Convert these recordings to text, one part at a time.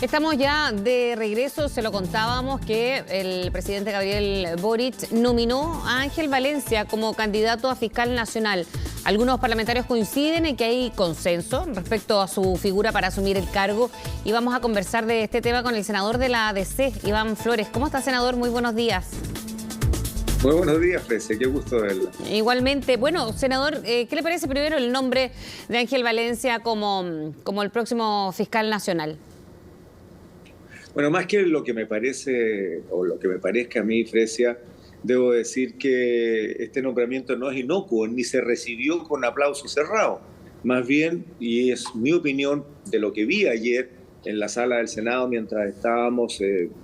Estamos ya de regreso, se lo contábamos que el presidente Gabriel Boric nominó a Ángel Valencia como candidato a fiscal nacional. Algunos parlamentarios coinciden en que hay consenso respecto a su figura para asumir el cargo y vamos a conversar de este tema con el senador de la ADC, Iván Flores. ¿Cómo está, senador? Muy buenos días. Muy buenos días, Frecia. Qué gusto verla. Igualmente. Bueno, senador, ¿qué le parece primero el nombre de Ángel Valencia como el próximo fiscal nacional? Bueno, más que lo que me parece, o lo que me parezca a mí, Frecia, debo decir que este nombramiento no es inocuo, ni se recibió con aplauso cerrado. Más bien, y es mi opinión de lo que vi ayer en la sala del Senado mientras estábamos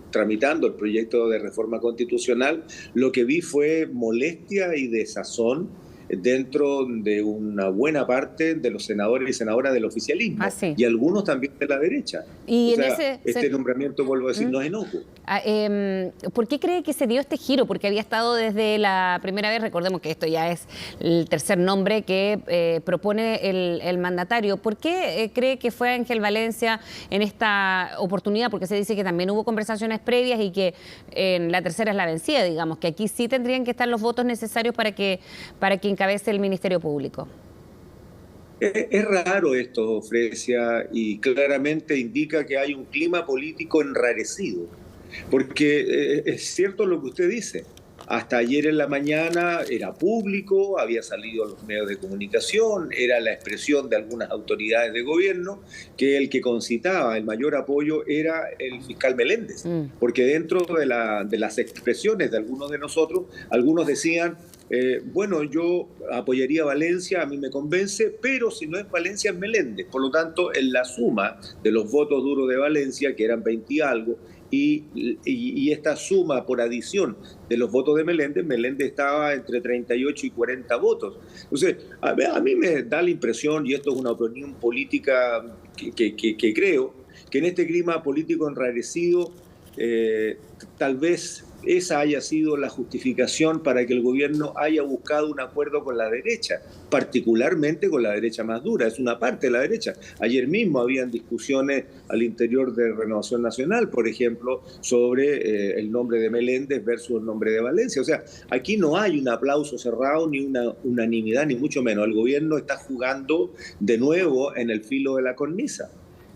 tramitando el proyecto de reforma constitucional, lo que vi fue molestia y desazón dentro de una buena parte de los senadores y senadoras del oficialismo, sí. Y algunos también de la derecha. Y este nombramiento, vuelvo a decir, no es inocuo. ¿Por qué cree que se dio este giro? Porque había estado desde la primera vez, recordemos que esto ya es el tercer nombre que propone el mandatario. ¿Por qué cree que fue Ángel Valencia en esta oportunidad? Porque se dice que también hubo conversaciones previas y que en la tercera es la vencida, digamos, que aquí sí tendrían que estar los votos necesarios para que encabece el Ministerio Público. Es raro esto, Frecia, y claramente indica que hay un clima político enrarecido, porque es cierto lo que usted dice. Hasta ayer en la mañana era público, había salido a los medios de comunicación, era la expresión de algunas autoridades de gobierno que el que concitaba el mayor apoyo era el fiscal Meléndez, porque dentro de las expresiones de algunos de nosotros, algunos decían, bueno, yo apoyaría a Valencia, a mí me convence, pero si no es Valencia es Meléndez. Por lo tanto, en la suma de los votos duros de Valencia, que eran 20 y algo, y esta suma por adición de los votos de Meléndez estaba entre 38 y 40 votos. Entonces, a mí me da la impresión, y esto es una opinión política que creo, que en este clima político enrarecido, tal vez esa haya sido la justificación para que el gobierno haya buscado un acuerdo con la derecha, particularmente con la derecha más dura, es una parte de la derecha. Ayer mismo habían discusiones al interior de Renovación Nacional, por ejemplo, sobre el nombre de Meléndez versus el nombre de Valencia. O sea, aquí no hay un aplauso cerrado ni una unanimidad, ni mucho menos. El gobierno está jugando de nuevo en el filo de la cornisa.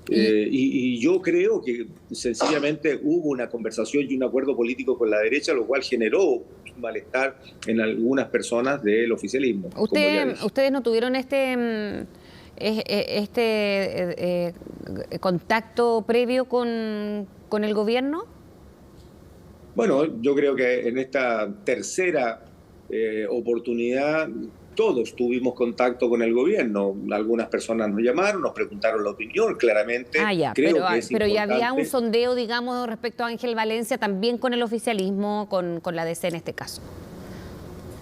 Y yo creo que sencillamente hubo una conversación y un acuerdo político con la derecha, lo cual generó un malestar en algunas personas del oficialismo. ¿Ustedes no tuvieron este contacto previo con el gobierno? Bueno, yo creo que en esta tercera oportunidad todos tuvimos contacto con el gobierno. Algunas personas nos llamaron, nos preguntaron la opinión, claramente. Pero ya había un sondeo, digamos, respecto a Ángel Valencia, también con el oficialismo, con la DC en este caso.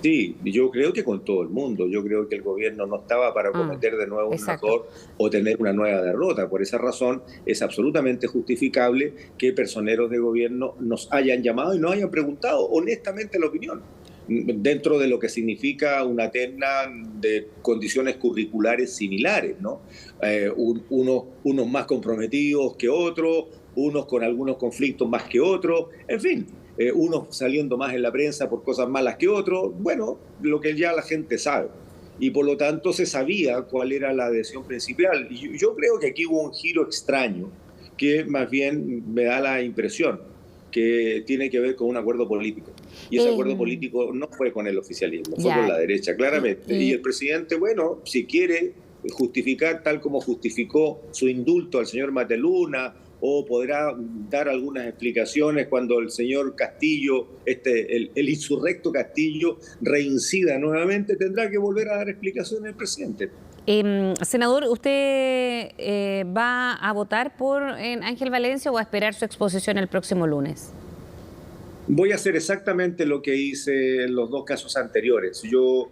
Sí, yo creo que con todo el mundo. Yo creo que el gobierno no estaba para cometer de nuevo un error o tener una nueva derrota. Por esa razón es absolutamente justificable que personeros de gobierno nos hayan llamado y nos hayan preguntado honestamente la opinión, dentro de lo que significa una terna de condiciones curriculares similares, ¿no? Unos más comprometidos que otros, unos con algunos conflictos más que otros, en fin, unos saliendo más en la prensa por cosas malas que otros, bueno, lo que ya la gente sabe. Y por lo tanto se sabía cuál era la adhesión principal. Y yo creo que aquí hubo un giro extraño que más bien me da la impresión que tiene que ver con un acuerdo político. Y ese acuerdo político no fue con el oficialismo, fue con la derecha, claramente. Y el presidente, bueno, si quiere justificar tal como justificó su indulto al señor Mateluna, o podrá dar algunas explicaciones cuando el señor Castillo, el insurrecto Castillo, reincida nuevamente, tendrá que volver a dar explicaciones el presidente. Senador, ¿usted va a votar por Ángel Valencia o va a esperar su exposición el próximo lunes? Voy a hacer exactamente lo que hice en los dos casos anteriores. Yo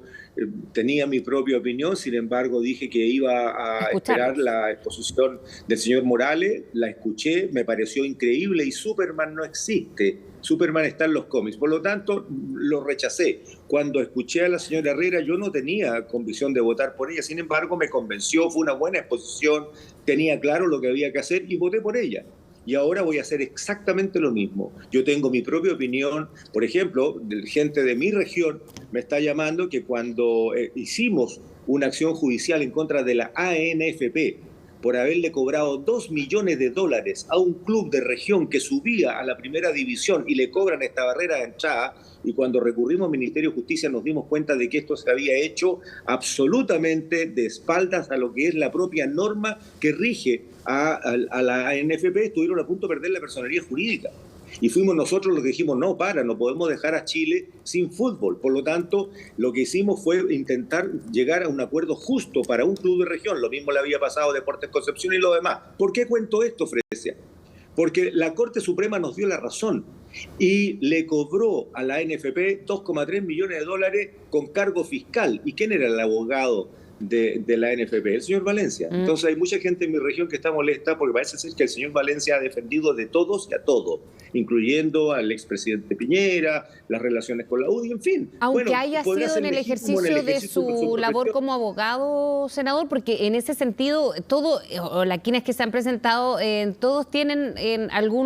tenía mi propia opinión, sin embargo dije que iba a esperar la exposición del señor Morales, la escuché, me pareció increíble y Superman no existe. Superman está en los cómics, por lo tanto lo rechacé. Cuando escuché a la señora Herrera yo no tenía convicción de votar por ella, sin embargo me convenció, fue una buena exposición, tenía claro lo que había que hacer y voté por ella. y ahora voy a hacer exactamente lo mismo. Yo tengo mi propia opinión. Por ejemplo, gente de mi región me está llamando que cuando hicimos una acción judicial en contra de la ANFP por haberle cobrado $2 millones a un club de región que subía a la primera división y le cobran esta barrera de entrada, y cuando recurrimos al Ministerio de Justicia nos dimos cuenta de que esto se había hecho absolutamente de espaldas a lo que es la propia norma que rige a la ANFP, estuvieron a punto de perder la personería jurídica. Y fuimos nosotros los que dijimos, no podemos dejar a Chile sin fútbol. Por lo tanto, lo que hicimos fue intentar llegar a un acuerdo justo para un club de región. Lo mismo le había pasado a Deportes Concepción y lo demás. ¿Por qué cuento esto, Fresia? Porque la Corte Suprema nos dio la razón y le cobró a la ANFP $2,3 millones con cargo fiscal. ¿Y quién era el abogado de la ANFP? El señor Valencia. Entonces hay mucha gente en mi región que está molesta porque parece ser que el señor Valencia ha defendido de todos y a todo, incluyendo al expresidente Piñera, las relaciones con la UDI, en fin. Aunque haya sido en el ejercicio de su labor como abogado, senador, porque en ese sentido, las quienes que se han presentado, todos tienen algo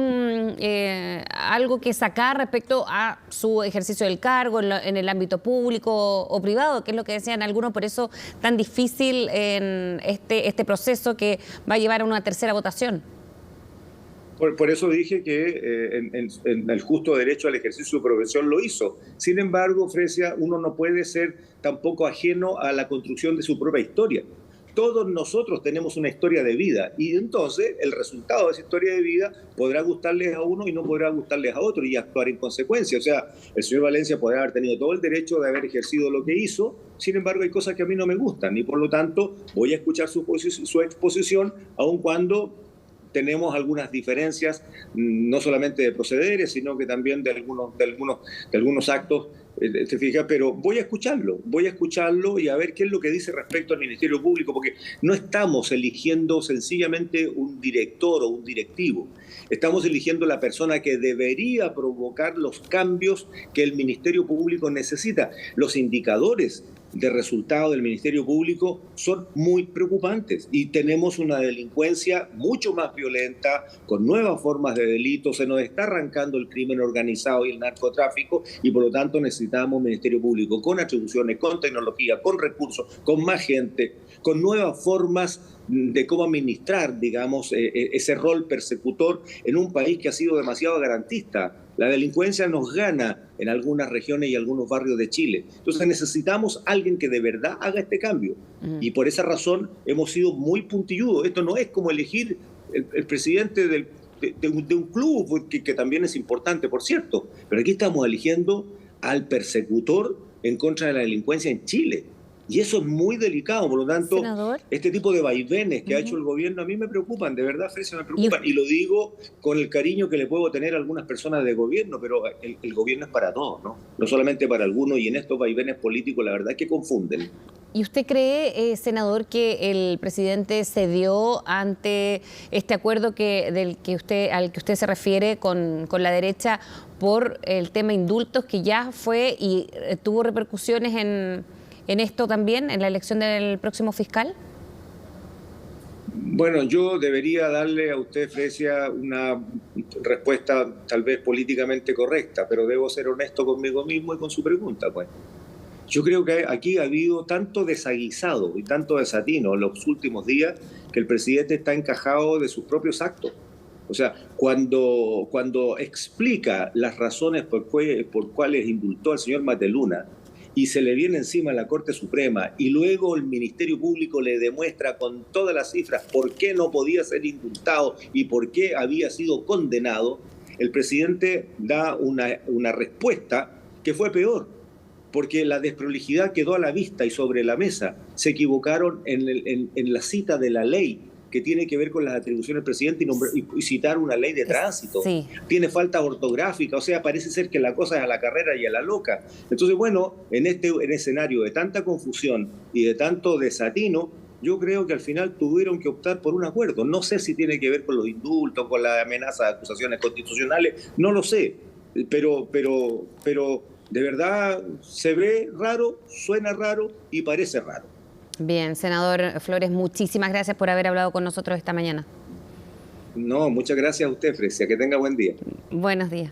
que sacar respecto a su ejercicio del cargo en el ámbito público o privado, que es lo que decían algunos, por eso tan difícil en este proceso que va a llevar a una tercera votación. Por eso dije que en el justo derecho al ejercicio de su profesión lo hizo. Sin embargo, Fresia, uno no puede ser tampoco ajeno a la construcción de su propia historia. Todos nosotros tenemos una historia de vida y entonces el resultado de esa historia de vida podrá gustarles a uno y no podrá gustarles a otro y actuar en consecuencia. O sea, el señor Valencia podrá haber tenido todo el derecho de haber ejercido lo que hizo, sin embargo hay cosas que a mí no me gustan y por lo tanto voy a escuchar su exposición aun cuando tenemos algunas diferencias, no solamente de procederes, sino que también de algunos actos, te fijas, pero voy a escucharlo y a ver qué es lo que dice respecto al Ministerio Público, porque no estamos eligiendo sencillamente un director o un directivo, estamos eligiendo la persona que debería provocar los cambios que el Ministerio Público necesita. Los indicadores de resultados del Ministerio Público son muy preocupantes y tenemos una delincuencia mucho más violenta, con nuevas formas de delito, se nos está arrancando el crimen organizado y el narcotráfico y por lo tanto necesitamos un Ministerio Público con atribuciones, con tecnología, con recursos, con más gente, con nuevas formas de cómo administrar, digamos, ese rol persecutor en un país que ha sido demasiado garantista. La delincuencia nos gana en algunas regiones y algunos barrios de Chile. Entonces necesitamos alguien que de verdad haga este cambio. Y por esa razón hemos sido muy puntilludos. Esto no es como elegir el presidente de un club, que también es importante, por cierto. Pero aquí estamos eligiendo al persecutor en contra de la delincuencia en Chile. Y eso es muy delicado, por lo tanto, senador, este tipo de vaivenes que ha hecho el gobierno a mí me preocupan, de verdad, Fresia, me preocupan. Y lo digo con el cariño que le puedo tener a algunas personas de gobierno, pero el gobierno es para todos, ¿no? No solamente para algunos, y en estos vaivenes políticos la verdad es que confunden. ¿Y usted cree, senador, que el presidente cedió ante este acuerdo al que usted se refiere con la derecha por el tema indultos, que ya fue y tuvo repercusiones en esto también, en la elección del próximo fiscal? Bueno, yo debería darle a usted, Fresia, una respuesta tal vez políticamente correcta, pero debo ser honesto conmigo mismo y con su pregunta, pues. Yo creo que aquí ha habido tanto desaguisado y tanto desatino en los últimos días que el presidente está encajado de sus propios actos. O sea, cuando explica las razones por cuales indultó al señor Mateluna, y se le viene encima a la Corte Suprema y luego el Ministerio Público le demuestra con todas las cifras por qué no podía ser indultado y por qué había sido condenado, el presidente da una respuesta que fue peor, porque la desprolijidad quedó a la vista y sobre la mesa. Se equivocaron en la cita de la ley que tiene que ver con las atribuciones del presidente y citar una ley de tránsito. Sí. Tiene falta ortográfica, o sea, parece ser que la cosa es a la carrera y a la loca. Entonces, bueno, en escenario de tanta confusión y de tanto desatino, yo creo que al final tuvieron que optar por un acuerdo. No sé si tiene que ver con los indultos, con la amenaza de acusaciones constitucionales, no lo sé, pero de verdad se ve raro, suena raro y parece raro. Bien, senador Flores, muchísimas gracias por haber hablado con nosotros esta mañana. No, muchas gracias a usted, Fresia. Que tenga buen día. Buenos días.